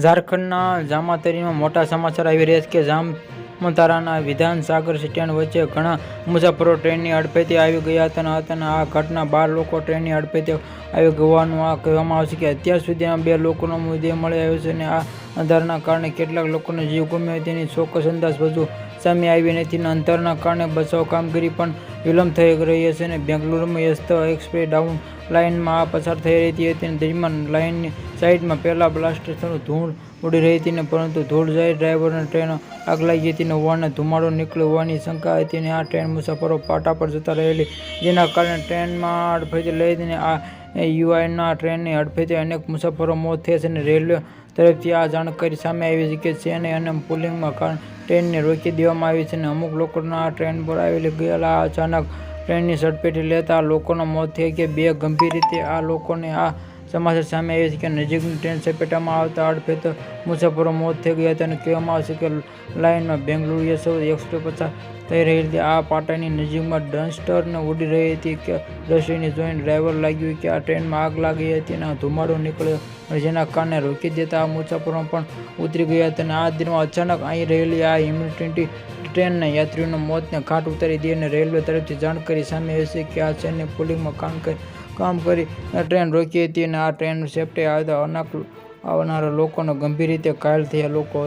ઝારખંડના જામતારામાં મોટા સમાચાર આવી રહ્યા છે કે જામતારાના વિધાન સાગર સ્ટેન્ડ વચ્ચે ઘણા મુસાફરો ટ્રેનની અડફેટે આવી ગયા હતા અને આ ઘટના 12 લોકો ટ્રેનની અડફેટે આવી હોવાનું કહેવામાં આવે છે કે અત્યાર સુધીમાં 2 લોકોનો મૃતદેહ મળી આવ્યો છે અને આ અંધારના કારણે કેટલાક લોકોનો જીવ ગુમ્યો તેની ચોક્કસ અંદાજ હજુ સામે આવી નથી અને અંધારના કારણે બચાવ કામગીરી પણ વિલંબ થઈ રહી છે અને બેંગલુરુમાં યસ્ત એક્સપ્રેસ ડાઉન લાઇનમાં પસાર થઈ રહી હતી અને દરમિયાન લાઇનની સાઇડમાં પહેલા બ્લાસ્ટથી ધૂળ ઉડી રહી હતી પરંતુ ધૂળ જાય ડ્રાઈવરને ટ્રેન આગ લાગી હતી હોવાને ધુમાડો નીકળ્યો હોવાની શંકા હતી અને આ ટ્રેન મુસાફરો પાટા પર જતા રહેલી જેના કારણે ટ્રેનમાં અડફેટે લઈ અને આ યુઆઈના ટ્રેનની અડફેટે અનેક મુસાફરો મોત થયા છે અને રેલવે તરફથી આ જાણકારી સામે આવી છે કે ચેન્નઈ અને પુલિંગમાં કારણે ટ્રેનને રોકી દેવામાં આવી છે અને અમુક લોકોના આ ટ્રેન પર આવી ગયેલા અચાનક ટ્રેનની ઝડપેટી લેતા લોકોના મોત થઈ ગયા. 2 ગંભીર રીતે આ લોકોને આ સમાચાર સામે આવ્યા છે કે નજીકની ટ્રેન ઝપેટામાં આવતા અડફેટે મુસાફરો મોત થઈ ગયા હતા અને કહેવામાં આવે છે કે લાઇનમાં બેંગલુરુ યશોદ એક્સપ્રેસ પસાર થઈ રહી હતી. આ પાટાની નજીકમાં ડસ્ટરને ઉડી રહી હતી કે ડસ્ટરને જોઈને ડ્રાઈવર લાગ્યું કે આ ટ્રેનમાં આગ લાગી હતી અને ધુમાડો નીકળ્યો જેના કારણે રોકી દેતા આ મુસાફરો પણ ઉતરી ગયા હતા અને આ દિનમાં અચાનક અહીં રહેલી આ ઇમરજન્સી ટ્રેનના યાત્રીઓના મોતને ઘાટ ઉતારી દે અને રેલવે તરફથી જાણકારી સામે આવી છે કે આ ચેન્નઈ પુલિંગમાં કામ કરી ટ્રેન રોકી હતી અને આ ટ્રેન સેફ્ટી આવનારા લોકોને ગંભીર રીતે ઘાયલ થયા લોકો